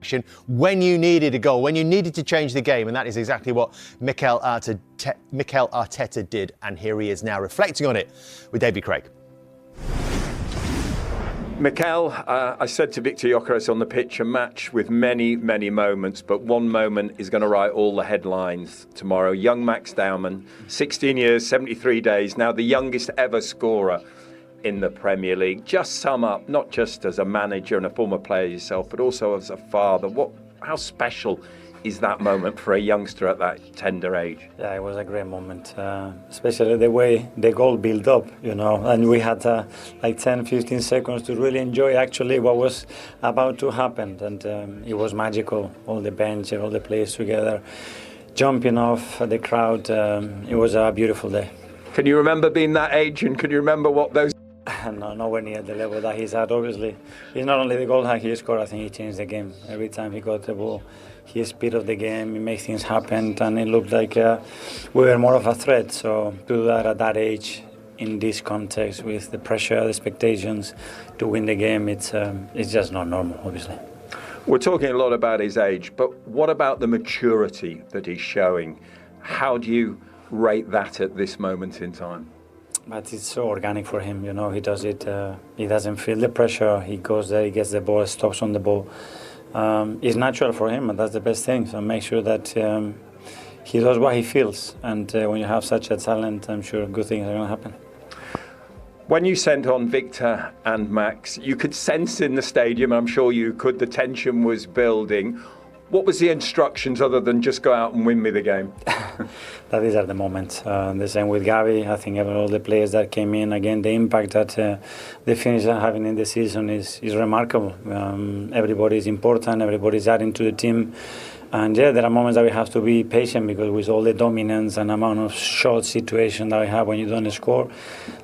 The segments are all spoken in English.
action when you needed a goal, when you needed to change the game, and that is exactly what Mikel Arteta did, and here he is now reflecting on it with David Craig. Mikel, I said to Victor Gyökeres on the pitch, a match with many, many moments, but one moment is going to write all the headlines tomorrow. Young Max Daumann, 16 years, 73 days, now the youngest ever scorer in the Premier League. Just sum up, not just as a manager and a former player yourself, but also as a father. How special is that moment for a youngster at that tender age? Yeah, it was a great moment, especially the way the goal built up, and we had like 10-15 seconds to really enjoy actually what was about to happen, and it was magical. All the bench and all the players together, jumping off the crowd. It was a beautiful day. Can you remember being that age, and can you remember what those... No, nowhere near the level that he's at, obviously. It's not only the goal that he scored, I think he changed the game. Every time he got the ball, his speed of the game, he makes things happen, and it looked like we were more of a threat. So to do that at that age, in this context, with the pressure, the expectations, to win the game, it's just not normal, obviously. We're talking a lot about his age, but what about the maturity that he's showing? How do you rate that at this moment in time? But it's so organic for him, he does it, he doesn't feel the pressure, he goes there, he gets the ball, stops on the ball. It's natural for him, and that's the best thing, so make sure that he does what he feels, and when you have such a talent, I'm sure good things are going to happen. When you sent on Victor and Max, you could sense in the stadium, I'm sure you could, the tension was building. What was the instructions other than just go out and win me the game? That is at the moment. The same with Gavi. I think all the players that came in, again, the impact that the Finnish are having in the season is remarkable. Everybody is important, everybody is adding to the team. And yeah, there are moments that we have to be patient because with all the dominance and amount of short situation that we have when you don't score,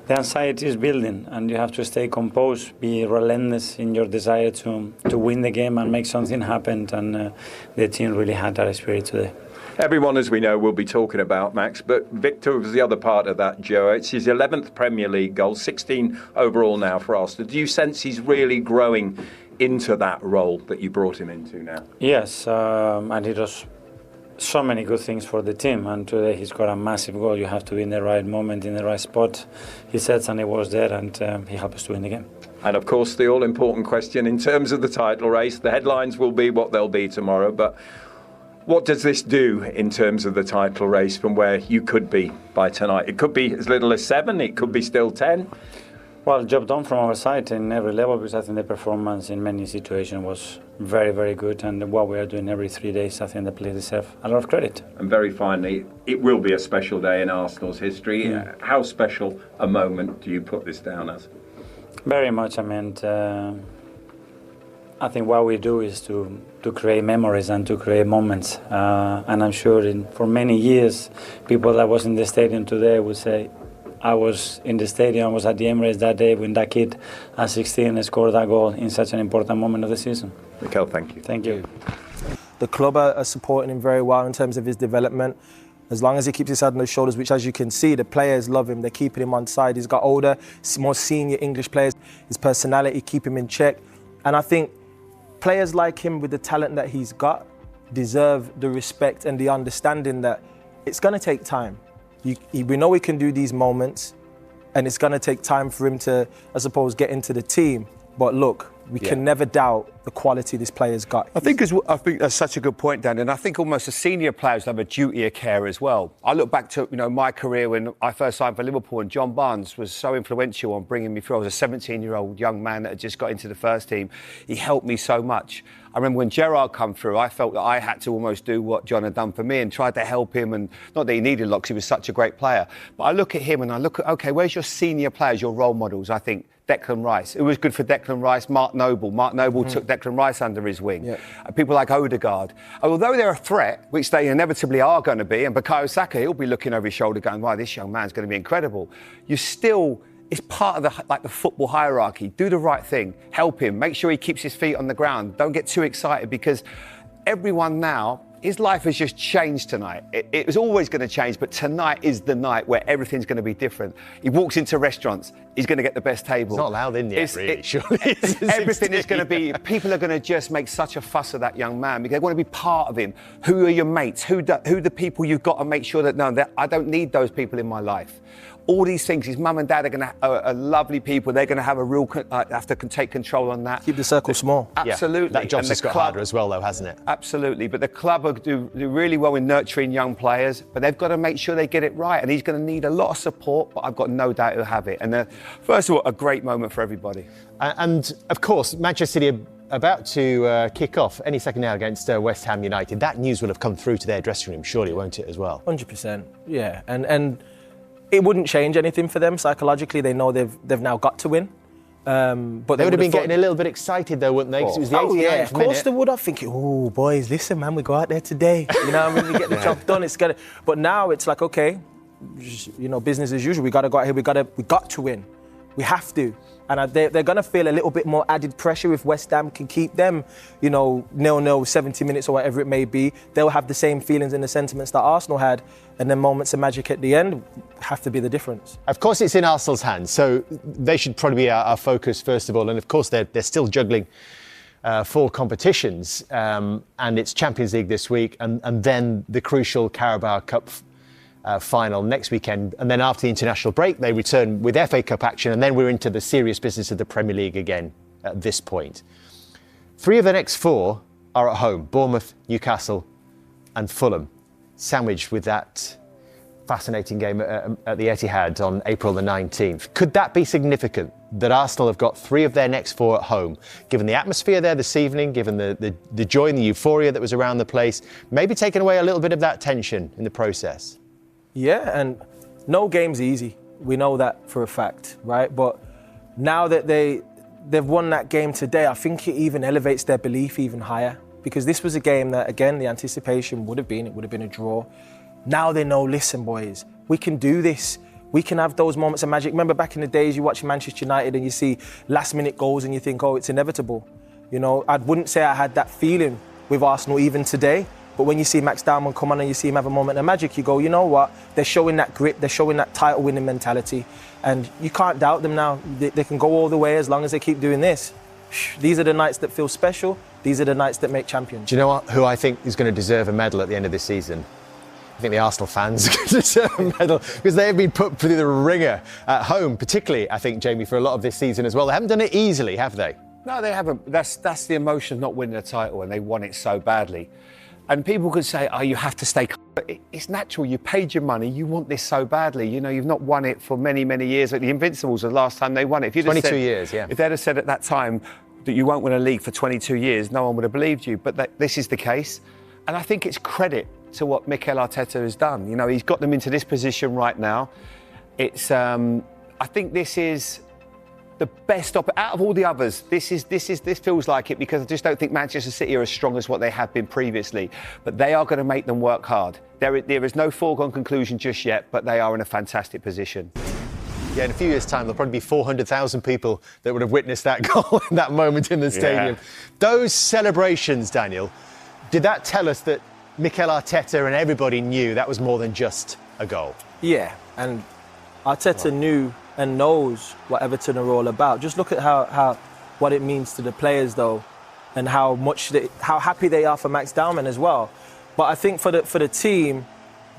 the anxiety is building and you have to stay composed, be relentless in your desire to win the game and make something happen. And the team really had that spirit today. Everyone, as we know, will be talking about Max, but Victor was the other part of that, Joe. It's his 11th Premier League goal, 16 overall now for Arsenal. Do you sense he's really growing into that role that you brought him into now? Yes, and he does so many good things for the team, and today he's got a massive goal. You have to be in the right moment, in the right spot. He said and he was there, and he helped us to win the game. And of course, the all-important question in terms of the title race, the headlines will be what they'll be tomorrow, but what does this do in terms of the title race from where you could be by tonight? It could be as little as 7, it could be still 10. Well, job done from our side in every level, because I think the performance in many situations was very, very good. And what we are doing every 3 days, I think the players deserve a lot of credit. And very finally, it will be a special day in Arsenal's history. Yeah. How special a moment do you put this down as? Very much. I mean, I think what we do is to create memories and to create moments. And I'm sure for many years, people that was in the stadium today would say, I was in the stadium, I was at the Emirates that day when that kid at 16 scored that goal in such an important moment of the season. Mikel, thank you. Thank you. The club are supporting him very well in terms of his development. As long as he keeps his head on his shoulders, which as you can see, the players love him. They're keeping him on side. He's got older, more senior English players. His personality keep him in check. And I think players like him with the talent that he's got deserve the respect and the understanding that it's going to take time. We know he can do these moments, and it's going to take time for him to, I suppose, get into the team. But look, we can never doubt the quality this player's got. I think that's such a good point, Dan, and I think almost the senior players have a duty of care as well. I look back to my career when I first signed for Liverpool, and John Barnes was so influential on bringing me through. I was a 17-year-old young man that had just got into the first team. He helped me so much. I remember when Gerrard come through, I felt that I had to almost do what John had done for me and tried to help him, and not that he needed a lot because he was such a great player. But I look at him and I look at, OK, where's your senior players, your role models? I think Declan Rice. It was good for Declan Rice, Mark Noble. Mark Noble took Declan Rice under his wing. Yeah. People like Odegaard. Although they're a threat, which they inevitably are going to be, and Bukayo Saka, he'll be looking over his shoulder going, wow, this young man's going to be incredible. You still... It's part of the football hierarchy. Do the right thing. Help him. Make sure he keeps his feet on the ground. Don't get too excited because everyone now his life has just changed tonight. It was always going to change, but tonight is the night where everything's going to be different. He walks into restaurants, he's going to get the best table. It's not allowed in yet, really, surely. Everything is going to be, people are going to just make such a fuss of that young man because they want to be part of him. Who are your mates? Who are the people you've got to make sure that, I don't need those people in my life. All these things, his mum and dad are going to are lovely people. They're going to have a real, have to take control on that. Keep the circle small. Absolutely. That job's just got harder as well, though, hasn't it? Absolutely. But the club do really well in nurturing young players, but they've got to make sure they get it right. And he's going to need a lot of support, but I've got no doubt he'll have it. And first of all, a great moment for everybody. And of course, Manchester City are about to kick off any second now against West Ham United. That news will have come through to their dressing room, surely, won't it, as well? 100%. Yeah. And it wouldn't change anything for them psychologically. They know they've now got to win. But they would have been getting a little bit excited, though, wouldn't they? Because it was the 89th minute. Of course they would have. Thinking, oh, boys, listen, man, we go out there today. You know, when we get the job done, it's gonna. But now it's like, okay, you know, business as usual. We got to go out here. We got to win. We have to. And they're going to feel a little bit more added pressure if West Ham can keep them, you know, 0-0, 70 minutes or whatever it may be. They'll have the same feelings and the sentiments that Arsenal had. And then moments of magic at the end have to be the difference. Of course, it's in Arsenal's hands. So they should probably be our focus, first of all. And of course, they're still juggling 4 competitions. And it's Champions League this week. And then the crucial Carabao Cup final next weekend, and then after the international break they return with FA Cup action, and then we're into the serious business of the Premier League again at this point. 3 of the next 4 are at home: Bournemouth, Newcastle and Fulham, sandwiched with that fascinating game at the Etihad on April the 19th. Could that be significant that Arsenal have got 3 of their next 4 at home, given the atmosphere there this evening, given the joy and the euphoria that was around the place, maybe taking away a little bit of that tension in the process? Yeah, and no game's easy. We know that for a fact, right? But now that they've won that game today, I think it even elevates their belief even higher. Because this was a game that, again, the anticipation would have been a draw. Now they know, listen, boys, we can do this. We can have those moments of magic. Remember back in the days you watch Manchester United and you see last-minute goals and you think, oh, it's inevitable. You know, I wouldn't say I had that feeling with Arsenal even today. But when you see Max Diamond come on and you see him have a moment of magic, you go, you know what? They're showing that grit, they're showing that title-winning mentality. And you can't doubt them now. They can go all the way as long as they keep doing this. These are the nights that feel special. These are the nights that make champions. Do you know what? Who I think is going to deserve a medal at the end of this season? I think the Arsenal fans are going to deserve a medal because they have been put through the ringer at home, particularly, I think, Jamie, for a lot of this season as well. They haven't done it easily, have they? No, they haven't. That's the emotion of not winning a title, and they want it so badly. And people could say, oh, you have to stay. It's natural. You paid your money. You want this so badly. You know, you've not won it for many, many years. The Invincibles, the last time they won it. If you'd 22 said, years, yeah. If they'd have said at that time that you won't win a league for 22 years, no one would have believed you. But this is the case. And I think it's credit to what Mikel Arteta has done. You know, he's got them into this position right now. It's, I think this is the best out of all the others. This feels like it, because I just don't think Manchester City are as strong as what they have been previously. But they are going to make them work hard. There is no foregone conclusion just yet, but they are in a fantastic position. Yeah, in a few years' time, there'll probably be 400,000 people that would have witnessed that goal in that moment in the stadium. Yeah. Those celebrations, Daniel, did that tell us that Mikel Arteta and everybody knew that was more than just a goal? Yeah, and Arteta knew and knows what Everton are all about. Just look at how what it means to the players, though, and how happy they are for Max Diamond as well. But I think for the team,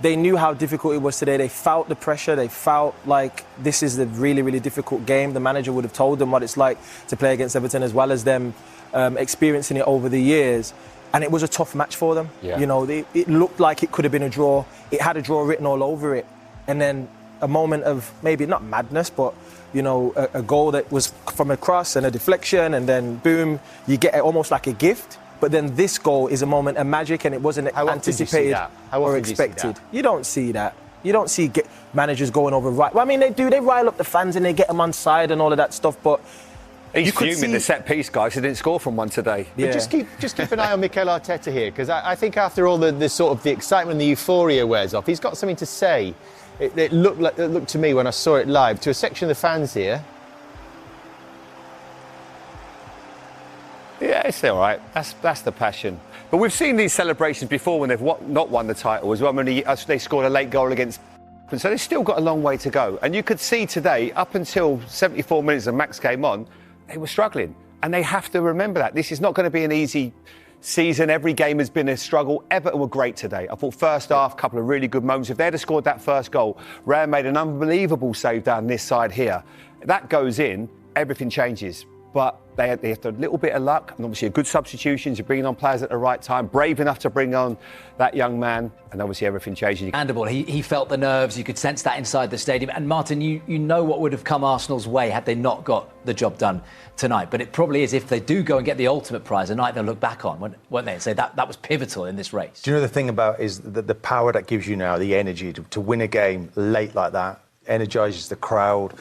they knew how difficult it was today. They felt the pressure. They felt like this is a really, really difficult game. The manager would have told them what it's like to play against Everton, as well as them experiencing it over the years. And it was a tough match for them. Yeah. You know, it looked like it could have been a draw. It had a draw written all over it. And then a moment of maybe not madness, but, you know, a goal that was from a cross and a deflection, and then boom, you get it almost like a gift. But then this goal is a moment of magic, and it wasn't anticipated or expected. You don't see that. You don't see managers going over right. Well, I mean, they do. They rile up the fans and they get them on side and all of that stuff. But he's fuming the set piece, guys. He didn't score from one today. Yeah. But just keep an eye on Mikel Arteta here, because I think after all the sort of the excitement, the euphoria wears off, he's got something to say. It looked to me when I saw it live to a section of the fans here. Yeah, it's all right. That's the passion. But we've seen these celebrations before when they've not won the title as well. When they scored a late goal against. And so they've still got a long way to go. And you could see today, up until 74 minutes and Max came on, they were struggling. And they have to remember that. This is not going to be an easy season. Every game has been a struggle. Everton were great today. I thought first half, a couple of really good moments. If they'd have scored that first goal, Raya made an unbelievable save down this side here. That goes in, everything changes. But they have a little bit of luck and obviously a good substitutions. You're bringing on players at the right time, brave enough to bring on that young man, and obviously everything changes. He felt the nerves. You could sense that inside the stadium. And Martin, you know what would have come Arsenal's way had they not got the job done tonight. But it probably is if they do go and get the ultimate prize, a night they'll look back on, won't they, and say that was pivotal in this race. Do you know the thing about is the power that gives you now, the energy to win a game late like that, energises the crowd.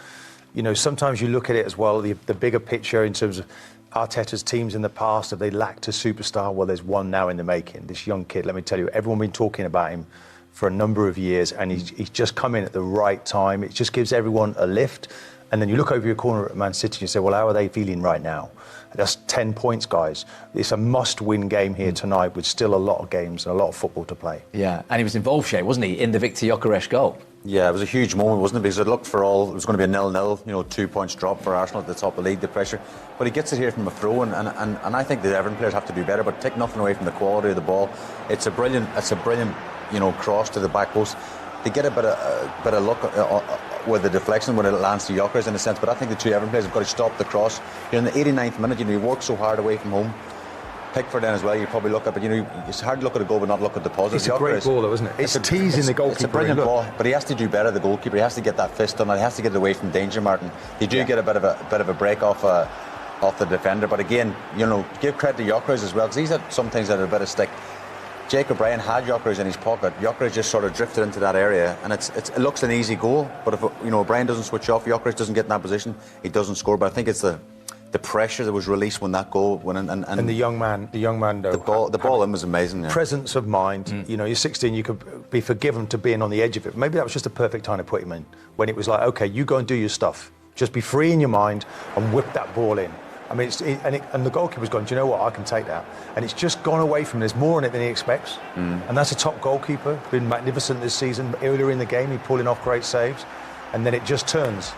You know, sometimes you look at it as well, the bigger picture in terms of Arteta's teams in the past, have they lacked a superstar? Well, there's one now in the making. This young kid, let me tell you, everyone been talking about him for a number of years, and he's just come in at the right time. It just gives everyone a lift. And then you look over your corner at Man City and you say, well, how are they feeling right now? That's 10 points, guys. It's a must-win game here tonight with still a lot of games and a lot of football to play. Yeah, and he was involved, Shay, wasn't he, in the Victor Gyökeres goal? Yeah, it was a huge moment, wasn't it? Because it looked for all, it was going to be a 0-0, 2 points drop for Arsenal at the top of the league, the pressure. But he gets it here from a throw, and I think the Everton players have to do better, but take nothing away from the quality of the ball. It's a brilliant, cross to the back post. They get a bit of luck with the deflection when it lands to Gyökeres in a sense, but I think the two Everton players have got to stop the cross. You're in the 89th minute, you work so hard away from home. Pickford then as well, you probably look at, but it's hard to look at a goal but not look at the positive. It's a great ball though, isn't it? It's teasing the goalkeeper. It's a brilliant ball, but he has to do better, the goalkeeper. He has to get that fist on it, he has to get it away from danger, Martin. They do get a bit of a break off the defender, but again, give credit to Gyökeres as well, because he's had some things that are a bit of stick. Jacob Bryan had Gyökeres in his pocket. Gyökeres just sort of drifted into that area, and it looks an easy goal, but if Bryan doesn't switch off, Gyökeres doesn't get in that position, he doesn't score. But I think it's the pressure that was released when that goal went in, and the young man though, the ball in was amazing. Yeah. Presence of mind. You're 16, you could be forgiven to being on the edge of it. Maybe that was just a perfect time to put him in, when it was like, okay, you go and do your stuff, just be free in your mind and whip that ball in. I mean, and the goalkeeper's gone, do you know what, I can take that. And it's just gone away from him. There's more in it than he expects. And that's a top goalkeeper, been magnificent this season. Earlier in the game, he's pulling off great saves. And then it just turns.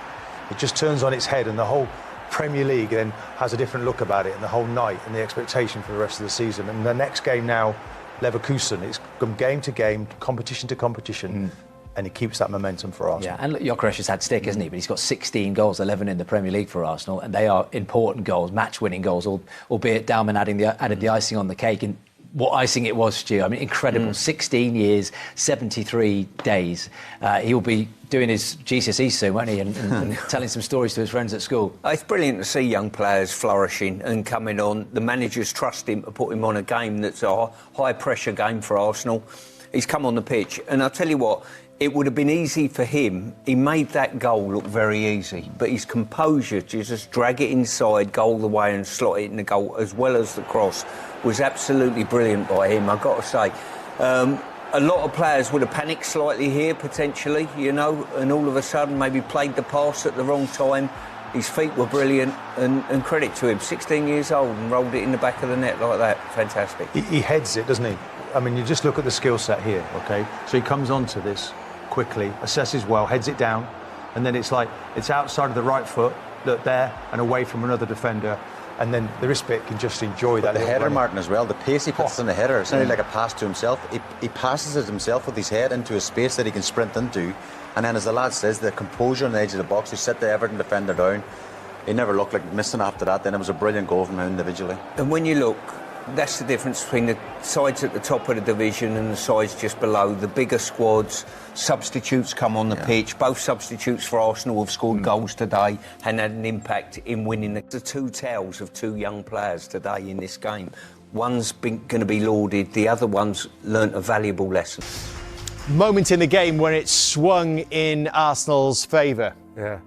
It just turns on its head, and the whole Premier League then has a different look about it, and the whole night and the expectation for the rest of the season. And the next game now, Leverkusen, it's from game to game, competition to competition. And he keeps that momentum for Arsenal. Yeah, and look, Gyökeres has had stick, hasn't he? But he's got 16 goals, 11 in the Premier League for Arsenal, and they are important goals, match-winning goals, albeit Dalman added the icing on the cake. And what icing it was, Stu. I mean, incredible. 16 years, 73 days. He'll be doing his GCSE soon, won't he? And telling some stories to his friends at school. It's brilliant to see young players flourishing and coming on. The managers trust him to put him on a game that's a high-pressure game for Arsenal. He's come on the pitch, and I'll tell you what, it would have been easy for him. He made that goal look very easy, but his composure to just drag it inside, goal the way and slot it in the goal, as well as the cross, was absolutely brilliant by him, I've got to say. A lot of players would have panicked slightly here, potentially, and all of a sudden maybe played the pass at the wrong time. His feet were brilliant, and credit to him. 16 years old and rolled it in the back of the net like that. Fantastic. He heads it, doesn't he? I mean, you just look at the skill set here, OK? So he comes onto this quickly, assesses well, heads it down, and then it's like it's outside of the right foot, look there, and away from another defender, and then the wrist bit can just enjoy that. The header, Martin, as well, the pace he puts in the header, it's nearly like a pass to himself. He passes it himself with his head into a space that he can sprint into, and then, as the lad says, the composure on the edge of the box, he set the Everton defender down. He never looked like missing after that. Then it was a brilliant goal from him individually. And when you look, that's the difference between the sides at the top of the division and the sides just below. The bigger squads, substitutes come on the pitch. Both substitutes for Arsenal have scored goals today and had an impact in winning the two tales of two young players today in this game. One's going to be lauded, the other one's learnt a valuable lesson. Moment in the game when it swung in Arsenal's favour. Yeah.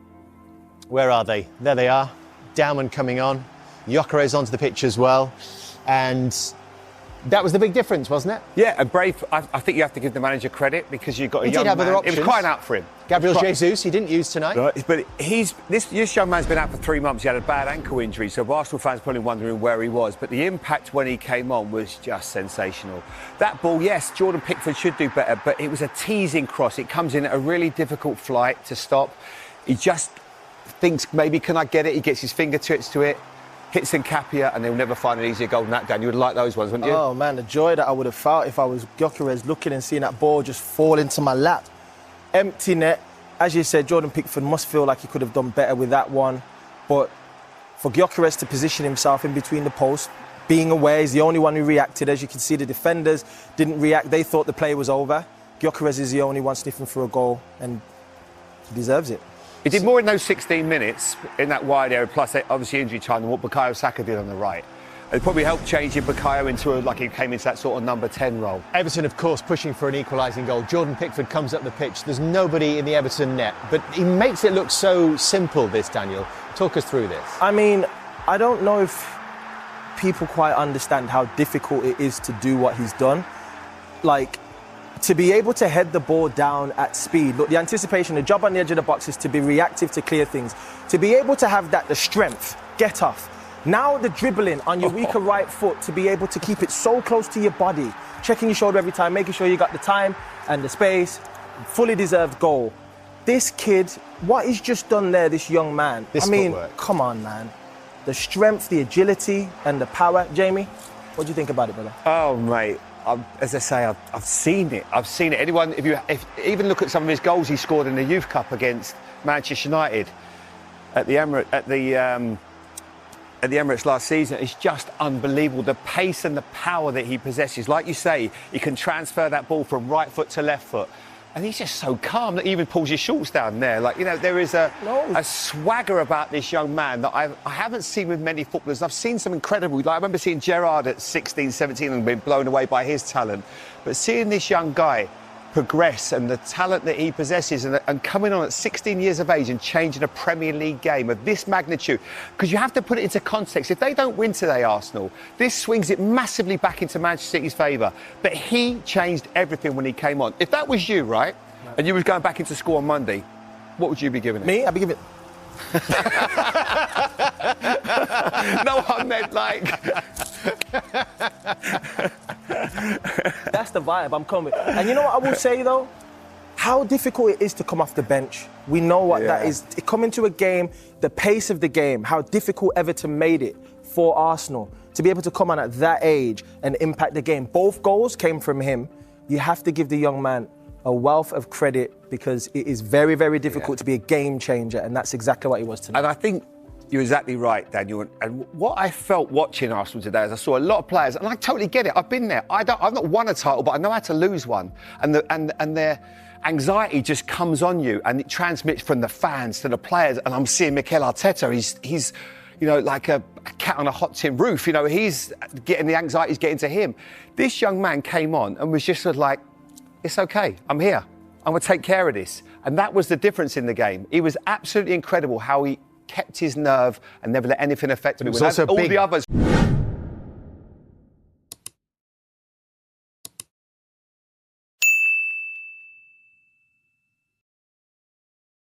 Where are they? There they are. Dalman coming on. Gyökeres onto the pitch as well. And That was the big difference, wasn't it? Yeah, and brave. I think you have to give the manager credit because you've got a young man. He did have other options. It was crying out for him. Gabriel Jesus, he didn't use tonight. Right, but this young man's been out for 3 months. He had a bad ankle injury, so Arsenal fans probably wondering where he was. But the impact when he came on was just sensational. That ball, yes, Jordan Pickford should do better, but it was a teasing cross. It comes in at a really difficult flight to stop. He just thinks, maybe can I get it? He gets his fingertips to it. Hits Nkapia, and they'll never find an easier goal than that, Dan. You would like those ones, wouldn't you? Oh, man, the joy that I would have felt if I was Gyökeres looking and seeing that ball just fall into my lap. Empty net. As you said, Jordan Pickford must feel like he could have done better with that one. But for Gyökeres to position himself in between the posts, being aware, he's the only one who reacted. As you can see, the defenders didn't react. They thought the play was over. Gyökeres is the only one sniffing for a goal, and he deserves it. He did more in those 16 minutes in that wide area, plus obviously injury time, than what Bukayo Saka did on the right. It probably helped changing Bukayo into he came into that sort of number 10 role. Everton, of course, pushing for an equalising goal. Jordan Pickford comes up the pitch. There's nobody in the Everton net, but he makes it look so simple, this, Daniel. Talk us through this. I mean, I don't know if people quite understand how difficult it is to do what he's done. Like, to be able to head the ball down at speed. Look, the anticipation, the job on the edge of the box is to be reactive, to clear things. To be able to have that, the strength, get off. Now the dribbling on your weaker right foot, to be able to keep it so close to your body, checking your shoulder every time, making sure you got the time and the space. Fully deserved goal. This kid, what he's just done there, this young man. Footwork. Come on, man. The strength, the agility and the power. Jamie, what do you think about it, brother? Oh, mate. As I say, I've seen it. I've seen it. Anyone, if even look at some of his goals he scored in the Youth Cup against Manchester United at the Emirates last season, it's just unbelievable. The pace and the power that he possesses. Like you say, he can transfer that ball from right foot to left foot. And he's just so calm that he even pulls his shorts down there. Like, there is a swagger about this young man that I haven't seen with many footballers. I've seen some incredible, like I remember seeing Gerrard at 16, 17 and being blown away by his talent. But seeing this young guy progress and the talent that he possesses and coming on at 16 years of age and changing a Premier League game of this magnitude, because you have to put it into context. If they don't win today, Arsenal, this swings it massively back into Manchester City's favour. But he changed everything when he came on. If that was you, right, and you was going back into school on Monday, what would you be giving it? Me? I'd be giving it... No, I meant like... That's the vibe I'm coming. And you know what I will say, though? How difficult it is to come off the bench. We know what that is. To come into a game, the pace of the game, how difficult Everton made it for Arsenal. To be able to come on at that age and impact the game. Both goals came from him. You have to give the young man a wealth of credit because it is very, very difficult to be a game changer, and that's exactly what he was tonight. And I think you're exactly right, Daniel. And what I felt watching Arsenal today is I saw a lot of players, and I totally get it. I've been there. I've not won a title, but I know how to lose one. And their anxiety just comes on you, and it transmits from the fans to the players. And I'm seeing Mikel Arteta. He's like a cat on a hot tin roof. He's getting the anxiety's getting to him. This young man came on and was just sort of like, it's okay. I'm here. I'm going to take care of this. And that was the difference in the game. It was absolutely incredible how he kept his nerve and never let anything affect him. It was also all big. the others.